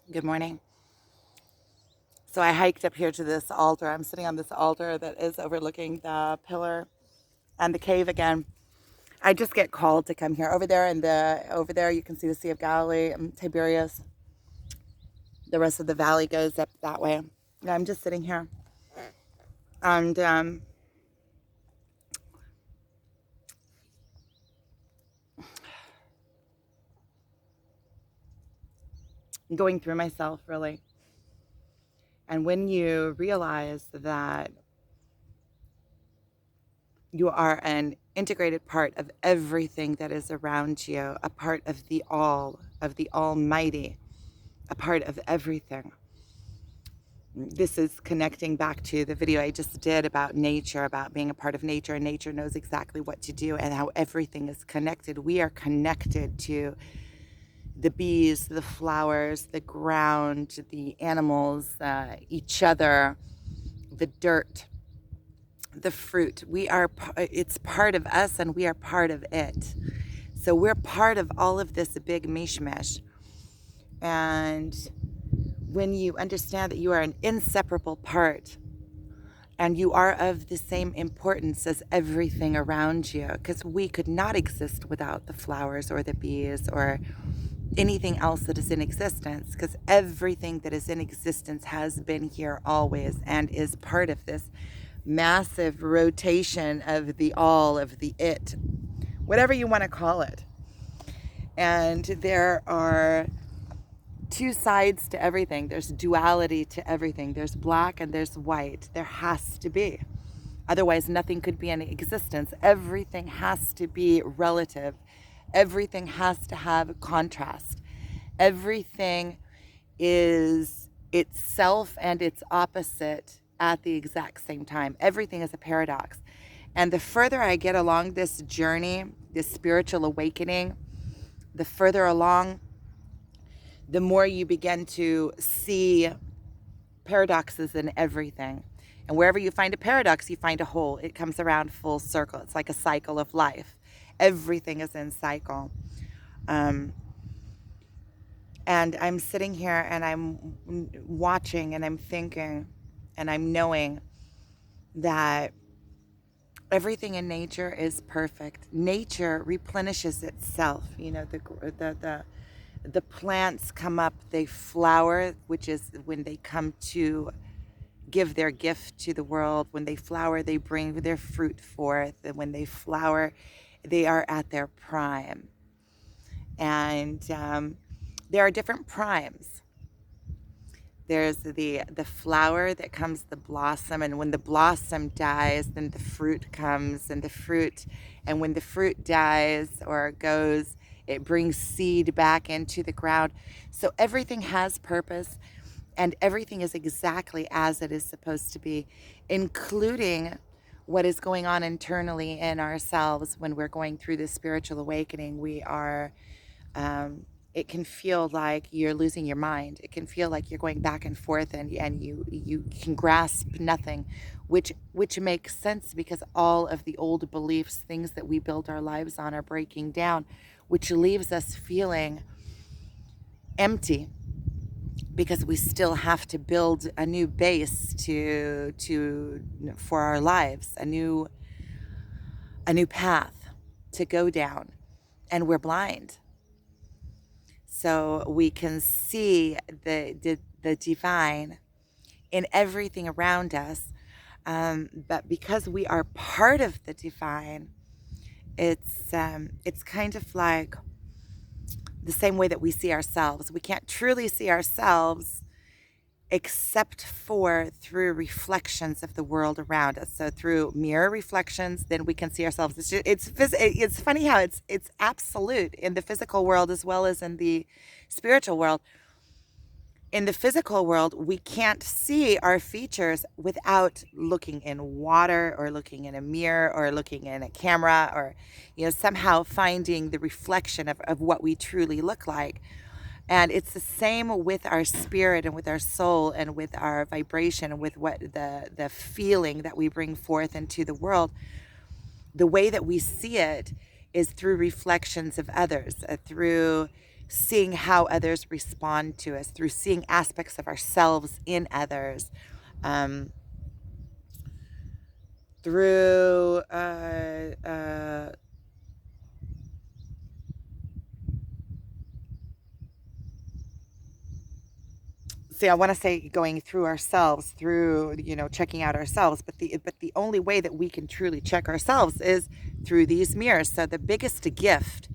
Good morning. So I hiked up here to this altar. I'm sitting on this altar that is overlooking the pillar and the cave again. I just get called to come here. Over there you can see the Sea of Galilee, Tiberias. The rest of the valley goes up that way. And I'm just sitting here and going through myself really. And when you realize that you are an integrated part of everything that is around you, a part of the Almighty, a part of everything. This is connecting back to the video I just did about nature, about being a part of nature, and nature knows exactly what to do and how everything is connected. We are connected to the bees, the flowers, the ground, the animals, each other, the dirt, the fruit. It's part of us and we are part of it. So we're part of all of this big mishmash. And when you understand that you are an inseparable part and you are of the same importance as everything around you, because we could not exist without the flowers or the bees or anything else that is in existence, because everything that is in existence has been here always and is part of this massive rotation of the all, of the it, whatever you want to call it. And there are two sides to everything. There's duality to everything. There's black and there's white. There has to be. Otherwise, nothing could be in existence. Everything has to be relative. Everything has to have contrast. Everything is itself and its opposite at the exact same time. Everything is a paradox. And the further I get along this journey, this spiritual awakening, the further along, the more you begin to see paradoxes in everything. And wherever you find a paradox, you find a whole. It comes around full circle. It's like a cycle of life. Everything is in cycle. And I'm sitting here and I'm watching and I'm thinking and I'm knowing that everything in nature is perfect. Nature replenishes itself. You know, the plants come up, they flower, which is when they come to give their gift to the world. When they flower, they bring their fruit forth. And when they flower, they are at their prime. And there are different primes. There's the flower that comes, the blossom, and when the blossom dies, then the fruit comes, and when the fruit dies or goes, it brings seed back into the ground. So everything has purpose, and everything is exactly as it is supposed to be, including what is going on internally in ourselves when we're going through this spiritual awakening. It can feel like you're losing your mind. It can feel like you're going back and forth and you can grasp nothing, which makes sense because all of the old beliefs, things that we build our lives on are breaking down, which leaves us feeling empty because we still have to build a new base for our lives, a new path to go down, and we're blind. So we can see the divine in everything around us. But because we are part of the divine, it's kind of like the same way that we see ourselves. We can't truly see ourselves except for through reflections of the world around us. So through mirror reflections, then we can see ourselves. It's funny how it's absolute in the physical world as well as in the spiritual world. In the physical world, we can't see our features without looking in water or looking in a mirror or looking in a camera or, somehow finding the reflection of what we truly look like. And it's the same with our spirit and with our soul and with our vibration and with what the feeling that we bring forth into the world. The way that we see it is through reflections of others, through seeing how others respond to us, through seeing aspects of ourselves in others, through see, I want to say going through ourselves, through, checking out ourselves, but the only way that we can truly check ourselves is through these mirrors. So the biggest gift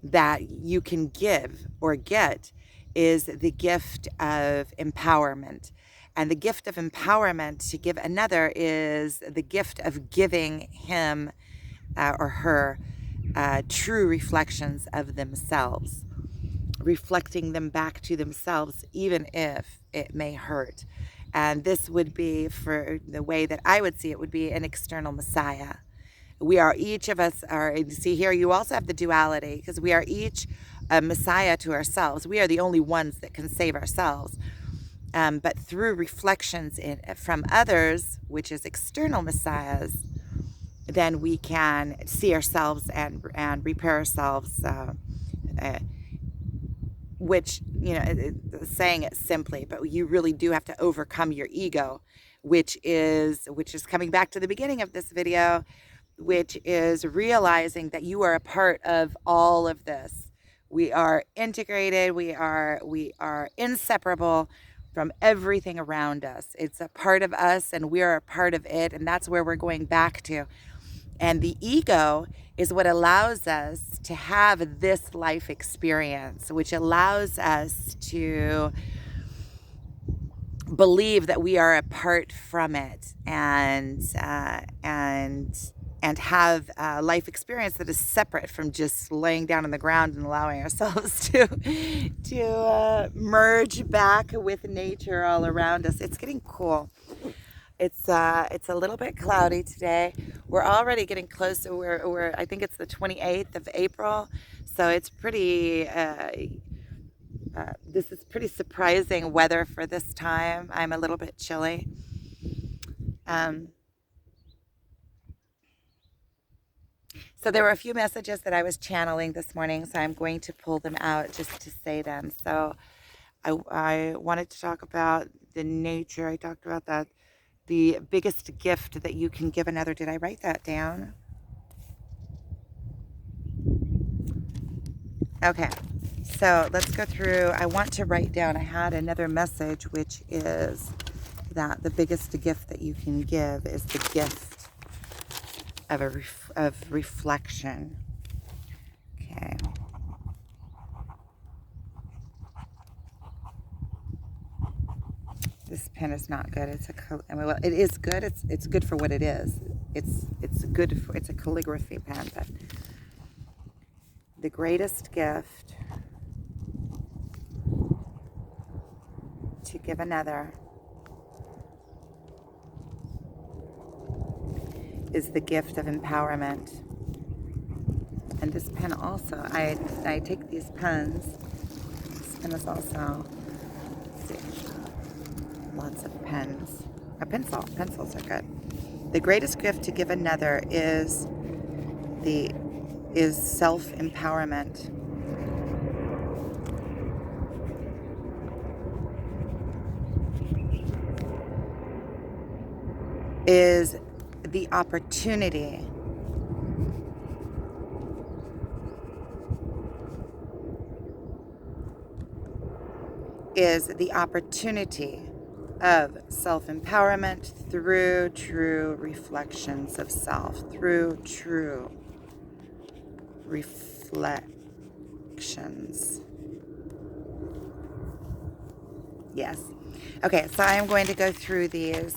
that you can give or get is the gift of empowerment. And the gift of empowerment to give another is the gift of giving him or her true reflections of themselves, reflecting them back to themselves, even if it may hurt. And this would be, for the way that I would see it, would be an external Messiah. We are, each of us are, see here, you also have the duality, because we are each a Messiah to ourselves. We are the only ones that can save ourselves. But through reflections from others, which is external Messiahs, then we can see ourselves and repair ourselves, which, saying it simply, but you really do have to overcome your ego, which is coming back to the beginning of this video, which is realizing that you are a part of all of this. We are integrated. We are inseparable from everything around us. It's a part of us, and we are a part of it, and that's where we're going back to. And the ego is what allows us to have this life experience, which allows us to believe that we are apart from it, and have a life experience that is separate from just laying down on the ground and allowing ourselves to merge back with nature all around us. It's getting cool. It's a little bit cloudy today. We're already getting close to we're I think it's the 28th of April, so it's pretty. This is pretty surprising weather for this time. I'm a little bit chilly. So there were a few messages that I was channeling this morning, so I'm going to pull them out just to say them. So I wanted to talk about the nature. I talked about that. The biggest gift that you can give another. Did I write that down? Okay. So let's go through. I want to write down, I had another message, which is that the biggest gift that you can give is the gift of reflection. Okay. This pen is not good. Well, it is good. It's good for what it is. It's good for, it's a calligraphy pen, but the greatest gift to give another is the gift of empowerment. And this pen also, I take these pens. This pen is also, let's see, lots of pens. A pencil. Pencils are good. The greatest gift to give another is self-empowerment. Is the opportunity of self-empowerment through true reflections of self, through true reflections. Yes. Okay, so I'm going to go through these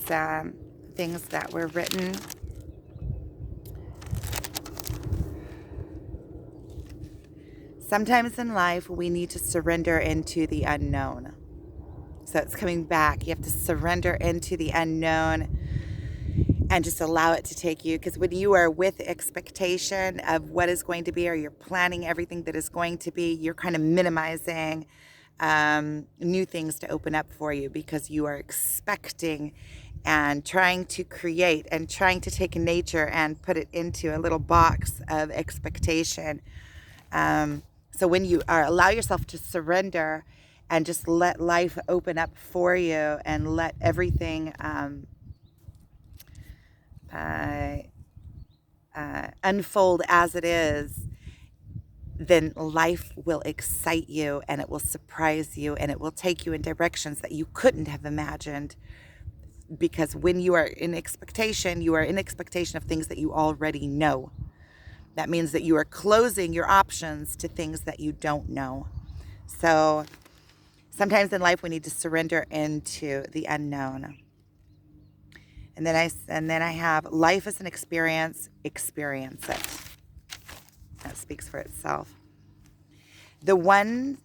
things that were written. Sometimes in life, we need to surrender into the unknown. So it's coming back. You have to surrender into the unknown and just allow it to take you. Because when you are with expectation of what is going to be, or you're planning everything that is going to be, you're kind of minimizing new things to open up for you, because you are expecting and trying to create and trying to take nature and put it into a little box of expectation. So when you allow yourself to surrender and just let life open up for you and let everything uh, unfold as it is, then life will excite you and it will surprise you and it will take you in directions that you couldn't have imagined. Because when you are in expectation, you are in expectation of things that you already know. That means that you are closing your options to things that you don't know. So sometimes in life we need to surrender into the unknown. And then I have life as an experience, experience it. That speaks for itself. The one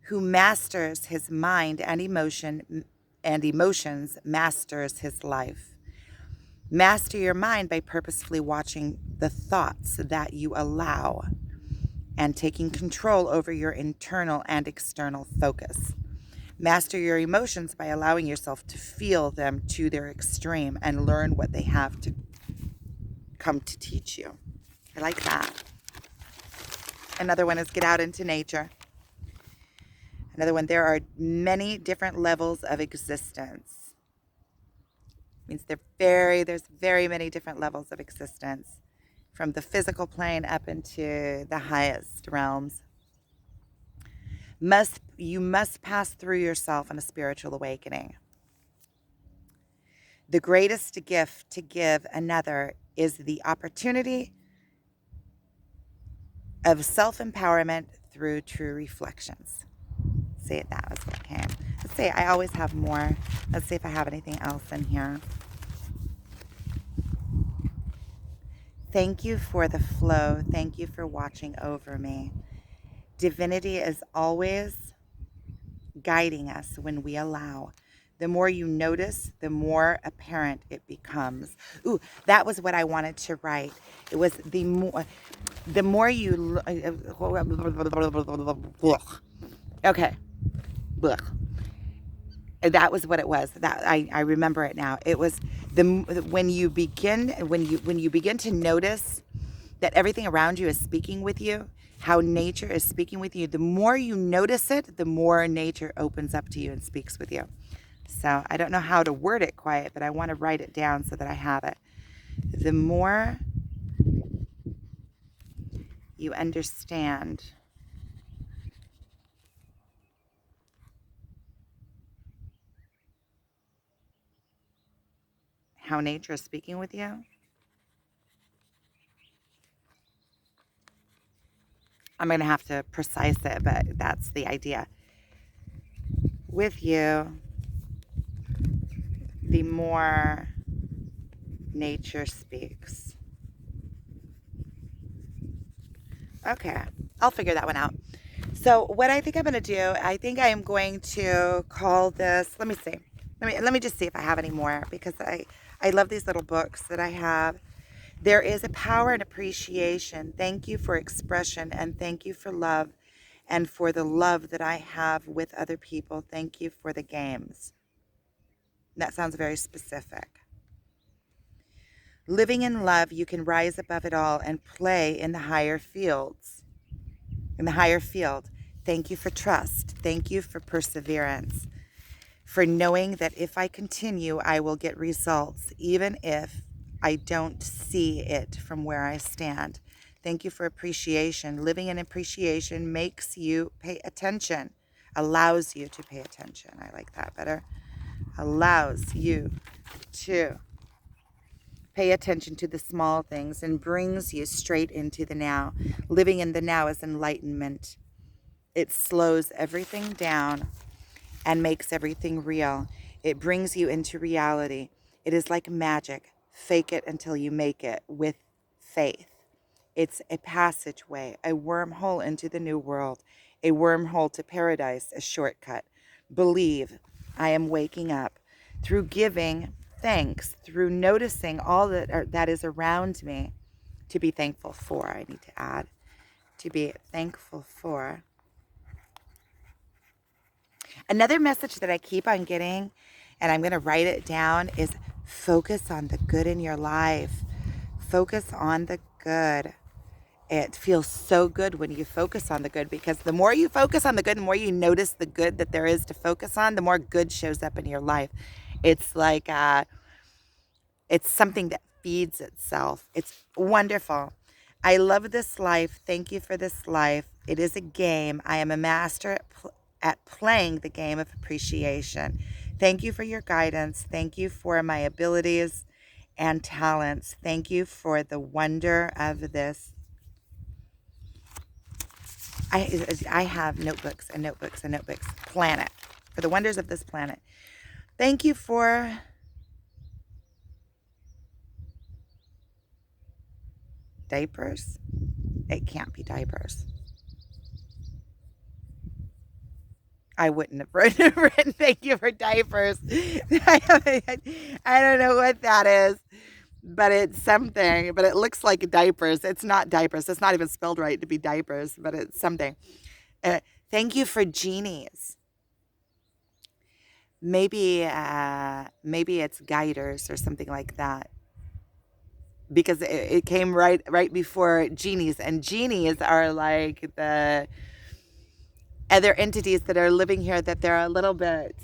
who masters his mind and emotions masters his life. Master your mind by purposefully watching the thoughts that you allow and taking control over your internal and external focus. Master your emotions by allowing yourself to feel them to their extreme and learn what they have to come to teach you. I like that. Another one is get out into nature. Another one, there are many different levels of existence. It means there's very many different levels of existence, from the physical plane up into the highest realms. You must pass through yourself in a spiritual awakening. The greatest gift to give another is the opportunity of self-empowerment through true reflections. Say it, that was what came. Let's see, I always have more. Let's see if I have anything else in here. Thank you for the flow. Thank you for watching over me. Divinity is always guiding us when we allow. The more you notice, the more apparent it becomes. Ooh, that was what I wanted to write. It was the more you. Okay. That was what it was. That I remember it now. It was when you begin to notice that everything around you is speaking with you, how nature is speaking with you. The more you notice it, the more nature opens up to you and speaks with you. So I don't know how to word it quite, but I want to write it down so that I have it. The more you understand how nature is speaking with you, I'm going to have to precise it, but that's the idea. With you, the more nature speaks. Okay, I'll figure that one out. So what I think I'm going to do, I think I am going to call this, let me see. Let me just see if I have any more, because I love these little books that I have. There is a power and appreciation. Thank you for expression, and thank you for love, and for the love that I have with other people. Thank you for the games. That sounds very specific. Living in love, you can rise above it all and play in the higher fields. In the higher field. Thank you for trust. Thank you for perseverance. For knowing that if I continue, I will get results, even if I don't see it from where I stand. Thank you for appreciation. Living in appreciation makes you pay attention, allows you to pay attention. I like that better. Allows you to pay attention to the small things and brings you straight into the now. Living in the now is enlightenment. It slows everything down and makes everything real. It brings you into reality. It is like magic. Fake it until you make it with faith. It's a passageway, a wormhole into the new world, a wormhole to paradise, a shortcut. Believe I am waking up through giving thanks, through noticing all that is around me, to be thankful for. I need to add, to be thankful for. Another message that I keep on getting, and I'm going to write it down, is focus on the good in your life. Focus on the good. It feels so good when you focus on the good, because the more you focus on the good, the more you notice the good that there is to focus on, the more good shows up in your life. It's like it's something that feeds itself. It's wonderful. I love this life. Thank you for this life. It is a game. I am a master at playing the game of appreciation. Thank you for your guidance. Thank you for my abilities and talents. Thank you for the wonder of this. I have notebooks and notebooks and notebooks. Planet. For the wonders of this planet. Thank you for diapers. It can't be diapers. I wouldn't have written thank you for diapers. I don't know what that is, but it's something. But it looks like diapers. It's not diapers. It's not even spelled right to be diapers, but it's something. Thank you for genies. Maybe it's guiders or something like that, because it came right before genies, and genies are like the other entities that are living here, that they're a little bit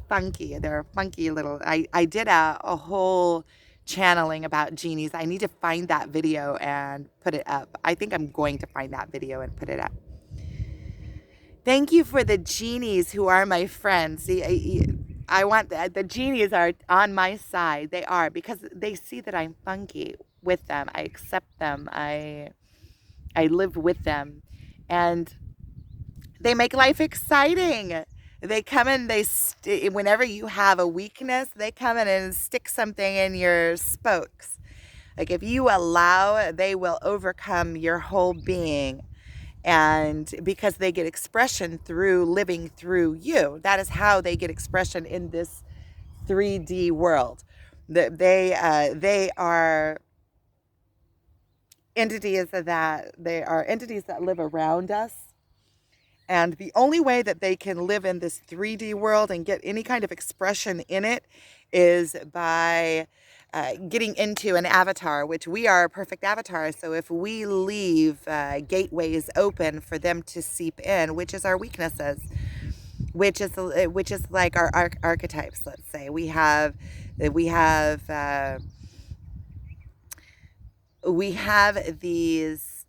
funky. They're funky little. I did a whole channeling about genies. I need to find that video and put it up. I think I'm going to find that video and put it up. Thank you for the genies who are my friends. See, I want the genies are on my side. They are, because they see that I'm funky with them. I accept them. I live with them, and they make life exciting. They come in, whenever you have a weakness, they come in and stick something in your spokes. Like, if you allow, they will overcome your whole being. And because they get expression through living through you, that is how they get expression in this 3D world. They are entities that live around us. And the only way that they can live in this 3D world and get any kind of expression in it is by getting into an avatar, which we are a perfect avatar. So if we leave gateways open for them to seep in, which is our weaknesses, which is like our archetypes. Let's say we have these,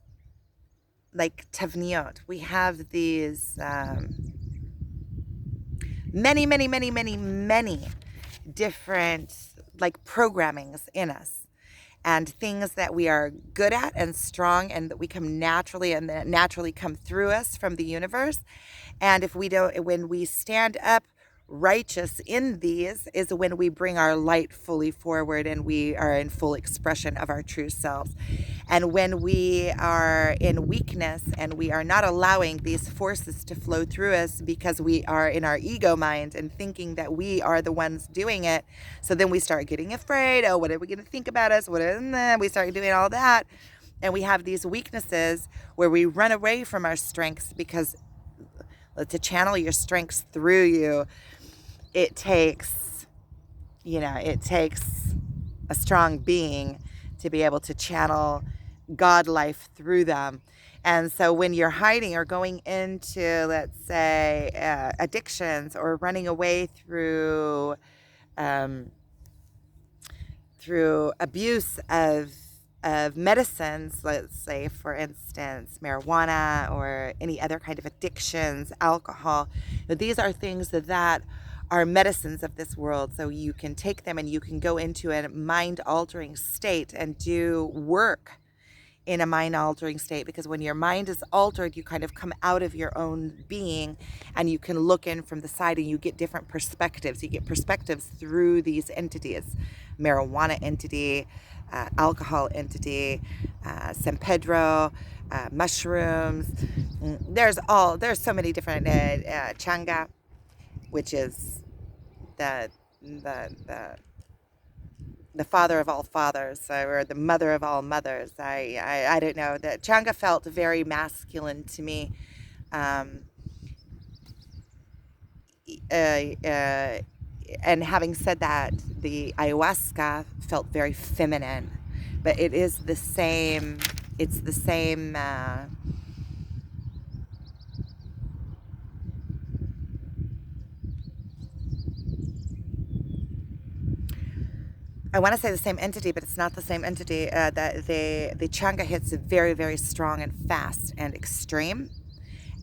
like tavniot. We have these many different, like, programmings in us, and things that we are good at and strong, and that we come naturally, and that naturally come through us from the universe. And if we don't, when we stand up righteous in these, is when we bring our light fully forward and we are in full expression of our true selves. And when we are in weakness and we are not allowing these forces to flow through us because we are in our ego mind and thinking that we are the ones doing it, so then we start getting afraid. Oh, what are we going to think about us? We start doing all that. And we have these weaknesses where we run away from our strengths, because to channel your strengths through you, it takes a strong being to be able to channel God life through them. And so when you're hiding or going into, let's say, addictions, or running away through abuse of medicines, let's say, for instance, marijuana or any other kind of addictions, alcohol, these are things that are medicines of this world. So you can take them and you can go into a mind-altering state and do work in a mind-altering state, because when your mind is altered, you kind of come out of your own being and you can look in from the side and you get different perspectives. You get perspectives through these entities: marijuana entity, alcohol entity, San Pedro, mushrooms. There's so many different changa, which is the father of all fathers, or the mother of all mothers. I don't know. The changa felt very masculine to me. And having said that, the ayahuasca felt very feminine, but it is the same It's the same. I want to say the same entity, but it's not the same entity. That the changa hits very, very strong and fast and extreme,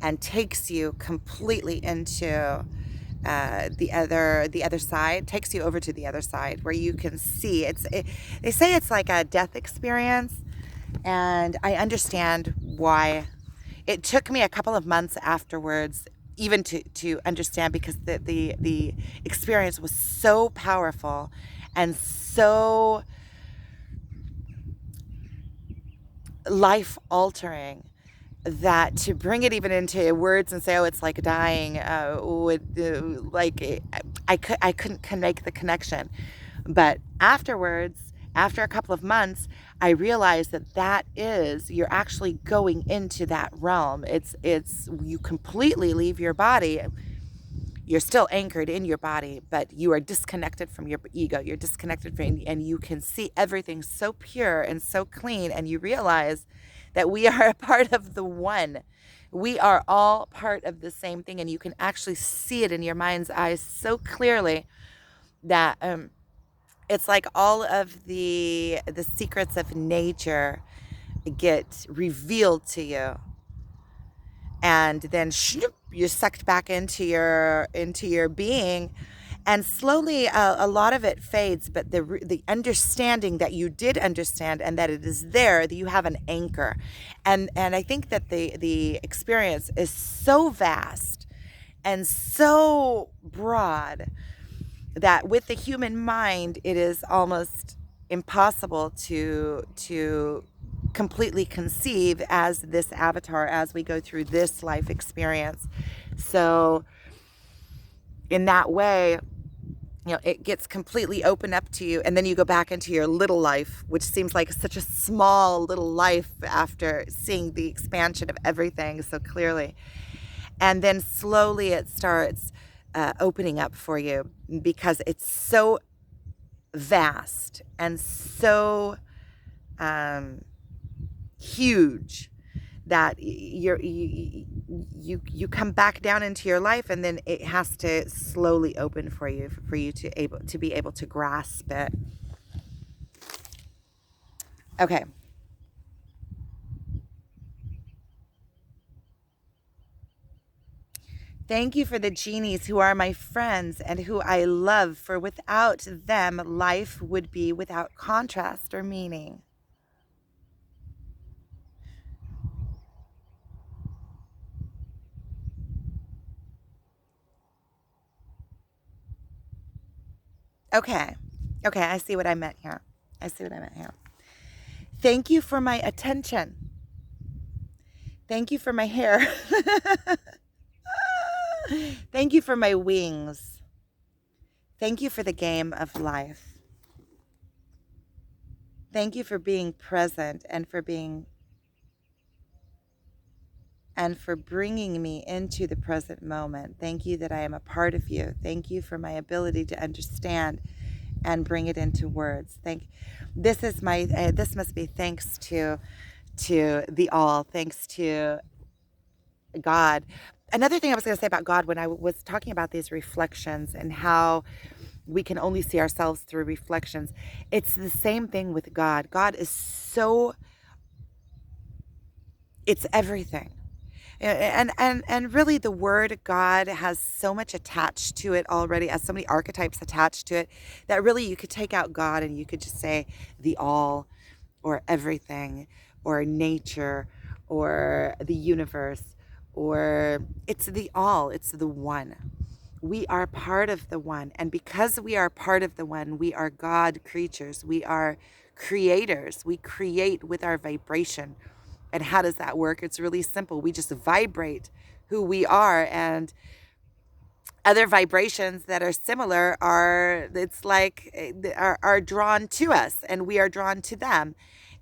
and takes you completely into the other side, takes you over to the other side where you can see they say it's like a death experience, and I understand why. It took me a couple of months afterwards even to understand, because the experience was so powerful and so life altering, that to bring it even into words and say, oh, it's like dying, would I couldn't make the connection. But afterwards, after a couple of months, I realized that you're actually going into that realm. It's you completely leave your body. You're still anchored in your body, but you are disconnected from your ego. You're disconnected from, and you can see everything so pure and so clean. And you realize that we are a part of the one. We are all part of the same thing. And you can actually see it in your mind's eyes so clearly that it's like all of the secrets of nature get revealed to you, and then you're sucked back into your being, and slowly a lot of it fades, but the understanding that you did understand and that it is there, that you have an anchor. And I think that the experience is so vast and so broad that with the human mind it is almost impossible to completely conceive as this avatar as we go through this life experience. So in that way, it gets completely opened up to you, and then you go back into your little life, which seems like such a small little life after seeing the expansion of everything so clearly. And then slowly it starts opening up for you, because it's so vast and so huge that you come back down into your life, and then it has to slowly open for you to be able to grasp it. Okay. Thank you for the genies who are my friends and who I love, for without them life would be without contrast or meaning. Okay. Okay, I see what I meant here. I see what I meant here. Thank you for my attention. Thank you for my hair. Thank you for my wings. Thank you for the game of life. Thank you for being present and for bringing me into the present moment. Thank you that I am a part of you. Thank you for my ability to understand and bring it into words. This must be thanks to the all, thanks to God. Another thing I was going to say about God, when I was talking about these reflections and how we can only see ourselves through reflections, it's the same thing with God. God is it's everything. And really the word God has so much attached to it already, as so many archetypes attached to it, that really you could take out God and you could just say the all, or everything, or nature, or the universe, or it's the all, it's the one. We are part of the one. And because we are part of the one, we are God creatures. We are creators. We create with our vibration. And how does that work? It's really simple. We just vibrate who we are, and other vibrations that are similar are drawn to us, and we are drawn to them.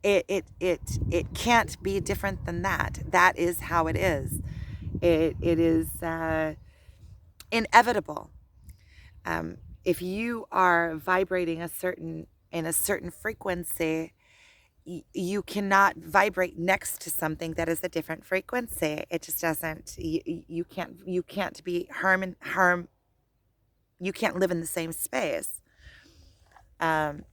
It can't be different than that. That is how it is. It is inevitable. If you are vibrating in a certain frequency, you cannot vibrate next to something that is a different frequency. It just doesn't. You can't be harm. You can't live in the same space. Um,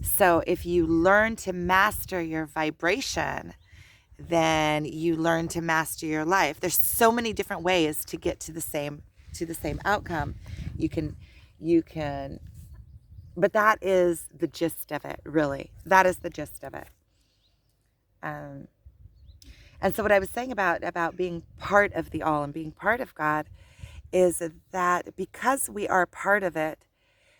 so if you learn to master your vibration, then you learn to master your life. There's so many different ways to get to the same outcome. You can you can but that is the gist of it, really. That is the gist of it. Um, and so what I was saying about being part of the all and being part of God is that because we are part of it,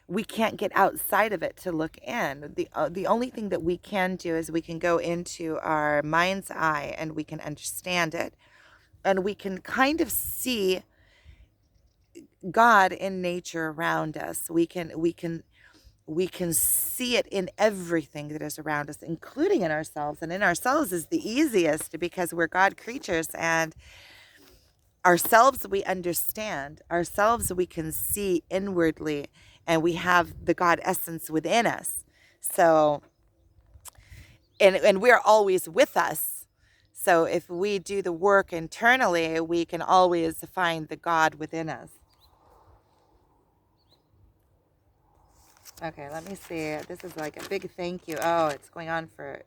we can't get outside of it to look in. The only thing that we can do is we can go into our mind's eye and we can understand it, and we can kind of see God in nature around us. We can see it in everything that is around us, including in ourselves. And in ourselves is the easiest because we're God creatures, and ourselves we understand. Ourselves we can see inwardly, and we have the God essence within us. So, and we're always with us. So if we do the work internally, we can always find the God within us. Okay, let me see. This is like a big thank you. Oh, it's going on for...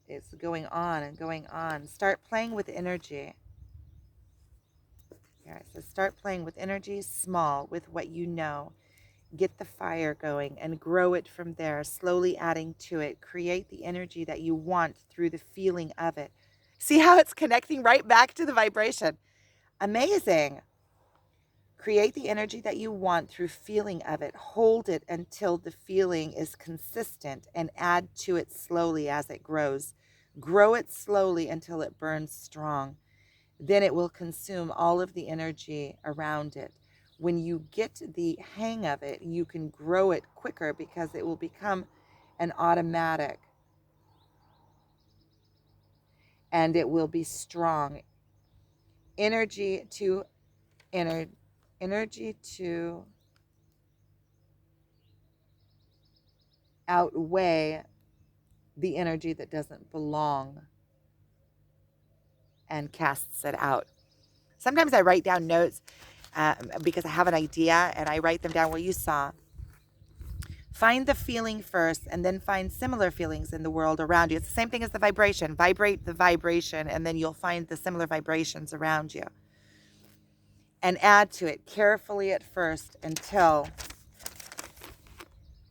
It's going on and going on. Start playing with energy. Here it says, start playing with energy, small, with what you know. Get the fire going and grow it from there, slowly adding to it. Create the energy that you want through the feeling of it. See how it's connecting right back to the vibration? Amazing. Create the energy that you want through feeling of it. Hold it until the feeling is consistent and add to it slowly as it grows. Grow it slowly until it burns strong. Then it will consume all of the energy around it. When you get the hang of it, you can grow it quicker because it will become an automatic, and it will be strong. Energy to outweigh the energy that doesn't belong and casts it out. Sometimes I write down notes because I have an idea, and I write them down. Well, you saw. Find the feeling first, and then find similar feelings in the world around you. It's the same thing as the vibration. Vibrate the vibration, and then you'll find the similar vibrations around you. And add to it carefully at first until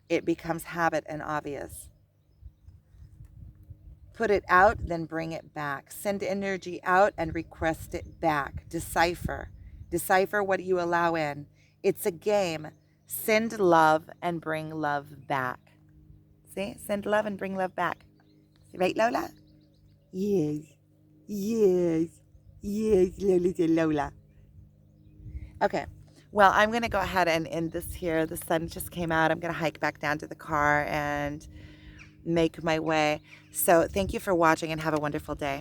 it becomes habit and obvious. Put it out, then bring it back. Send energy out and request it back. Decipher. Decipher what you allow in. It's a game. Send love and bring love back. See? Send love and bring love back. Right, Lola? Yes. Yes. Yes, Lola. Okay. Well, I'm going to go ahead and end this here. The sun just came out. I'm going to hike back down to the car and make my way. So thank you for watching, and have a wonderful day.